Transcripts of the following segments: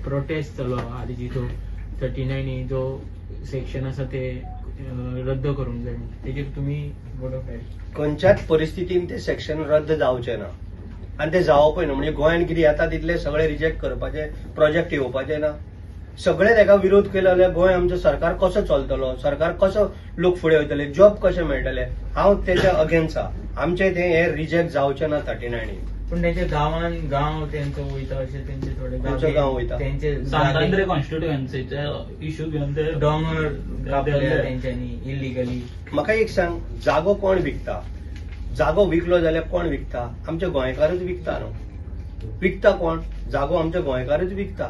Prostate चलो आधी जिथो 39 जो सेक्शन आसा ते रद्द करूंक जाय तेजेर तुम्ही खंयच्याच परिस्थितीन ते सेक्शन रद्द जावचे ना आणि ते जावपूय ना. म्हणजे गोंयान कितें येता तितले सगळे रिजेक्ट करपाचे प्रोजेक्ट येवपाचे ना. सगळे ताका विरोध केलो जाल्यार गोंय आमचो सरकार कसो चलतलो, सरकार कसो लोक फुडें वयतले, जॉब कशे मेळटले. हांव तेच्या अगेन्स्ट आहा. आमचे ते हे रिजेक्ट जावचे ना 39. पण त्यांच्या गांव त्यांचो वयता अशें तेंचे थोडे खंयचो गांव वयता तेंचे सांतांद्रे कॉन्स्टिट्युएन्सीचे इश्यू घेवन ते डोंगर कापले तेंच्यांनी इलिगली. म्हाका एक सांग, जागो कोण विकता? जागो विकलो जाल्यार कोण विकता? आमचे गोंयकारूच विकता न्हू. विकता कोण? जागो आमचे गोंयकारूच विकता.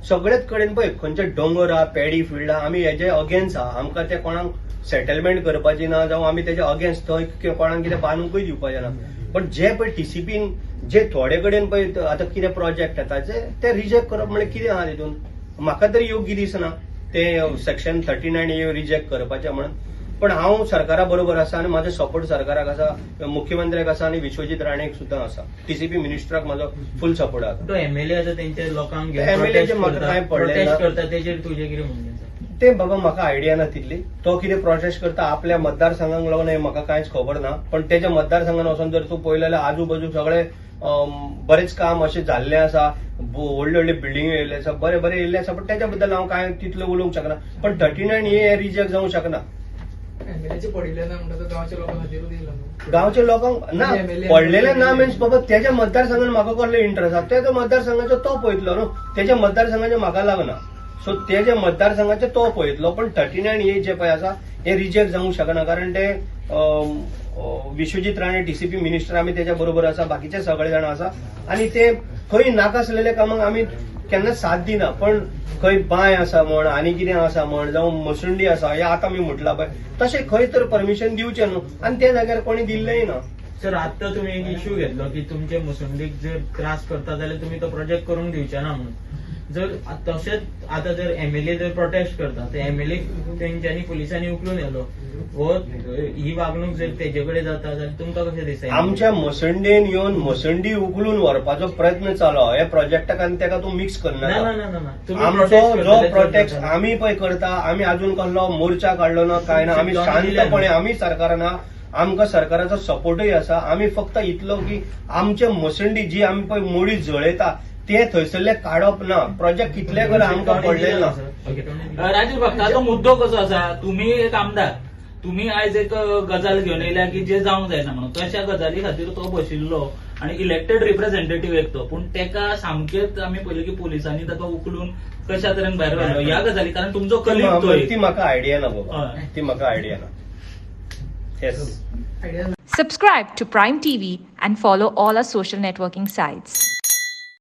सगळेच कडेन पळय खंयचे दोंगर आहा, पॅडी फिल्ड आहा, आमी हेजे अगेन्स्ट आहा. आमकां ते कोणाक सेटलमेंट करपाची ना जावं आमी तेजे अगेन्स्ट थंय कोणाक कितें बांदूंकूय दिवपाचें ना. पण जे पळय टीसीपीन जे थोडे कडेन पळय आतां कितें प्रोजेक्ट येता ते रिजेक्ट करप म्हणजे कितें आहा तितून? म्हाका तरी योग्य दिसना ते सेक्शन 39 रिजेक्ट करपाचें म्हणून. पण हांव सरकारा बरोबर आसा आनी म्हाजो सपोर्ट सरकाराक आसा, मुख्यमंत्र्याक आसा आनी विश्वजीत राणेक सुद्दां आसा. टीसीपी मिनिस्टराक म्हाजो फुल सपोर्ट आसा. तो एमएलए आसा तेंच्या लोकांक एमएलएचे म्हाका कांय पडलें ना. करता तेजेर तुजें कितें म्हणणें आसा? ते बाबा म्हाका आयडिया ना तितली. तो कितें प्रोटेस्ट करता आपल्या मतदारसंघाक लागून हें म्हाका कांयच खबर ना. पण तेच्या मतदारसंघान वचून जर तूं पळयलें जाल्यार आजूबाजू सगळे बरेच काम अशें जाल्लें आसा. व्हडले व्हडले बिल्डिंग येयल्ले आसा, बरे बरे येयल्ले आसा. पण तेच्या बद्दल हांव कांय तितलें उलोवंक शकना. पण 39 हे रिजेक्ट जावंक शकना. पडिल्ले ना म्हणटा गांवच्या लोकां खातीरूच दिला न्हू. गांवच्या लोकांक ना पडलेले ना मीन्स बाबा तेच्या मतदारसंघान म्हाका कसलो इंटरेस्ट आसा. तेच्या मतदारसंघाचो तो पळयतलो न्हू. तेच्या मतदारसंघाचे म्हाका लागना. सो तेजे मतदारसंघाचे तो पळयतलो. पण 39 हे जे पळय आसा हे रिजेक्ट जावंक शकना. कारण ते विश्वजीत राणे टीसीपी मिनिस्टर आमी तेच्या बरोबर आसा, बाकीचे सगळे जाण आसा. आणि ते खंय नाकासलेले कामाक आमी केन्ना साथ दिना. पण खंय बांय आसा म्हण आनी कितें आसा म्हण जावं मसुंडी आसा हे आतां आमी म्हटलां पळय तशें खंय तर परमिशन दिवचें न्हू. आनी त्या जाग्यार कोणी दिल्लेय ना. सर आत्ता तुम्ही एक इश्यू घेतलो की तुमचे मुसंडीक जर त्रास करता जाल्यार तुम्ही तो प्रोजेक्ट करूंक दिवचे ना म्हणून. जर तशेंच आता जर एमएलए जर प्रोटेस्ट करता तर एमएलए तेंच्यांनी पुलिसांनी उखलून येलो व ही वागणूक जर तेजे कडेन जाता जाल्यार तुमकां कशें दिसता? आमच्या मसंडेन येवन मसंडी उखलून व्हरपाचो प्रयत्न चालू हे प्रोजेक्टाक आनी तेका तूं मिक्स करना. आमचो जो प्रोटेस्ट आमी पळय करता आमी अजून कसलो मोर्चा काडलो ना काय ना. आमी शांतपणे आमी सरकारान आमकां सरकाराचो सपोर्टूय आसा. आमी फक्त इतलो की आमचे मसंडी जी आमी पळय मोडी जळयता ते थंयसरले काडप ना. प्रोजेक्ट कितले करून आमकां पडले ना. राजीव भक्ताचो मुद्दो कसो आसा? तुम्ही एक आमदार, तुम्ही आयज एक गजाल घेवन येयल्या की जे जावंक जायना म्हणून. तशा गजाली खातीर तो बशिल्लो आणि इलेक्टेड रिप्रेझेंटेटिव्ह एक तो. पण तेका सामकेच आमी पळयलें की पुलिसांनी ताका उखलून कशा तरेन भायर काडलो ह्या गजाली. कारण तुमचो कलीग तो ती म्हाका आयडिया ना बाबा. ती म्हाका आयडिया ना. Yes. Subscribe to Prime TV and follow all our social networking sites.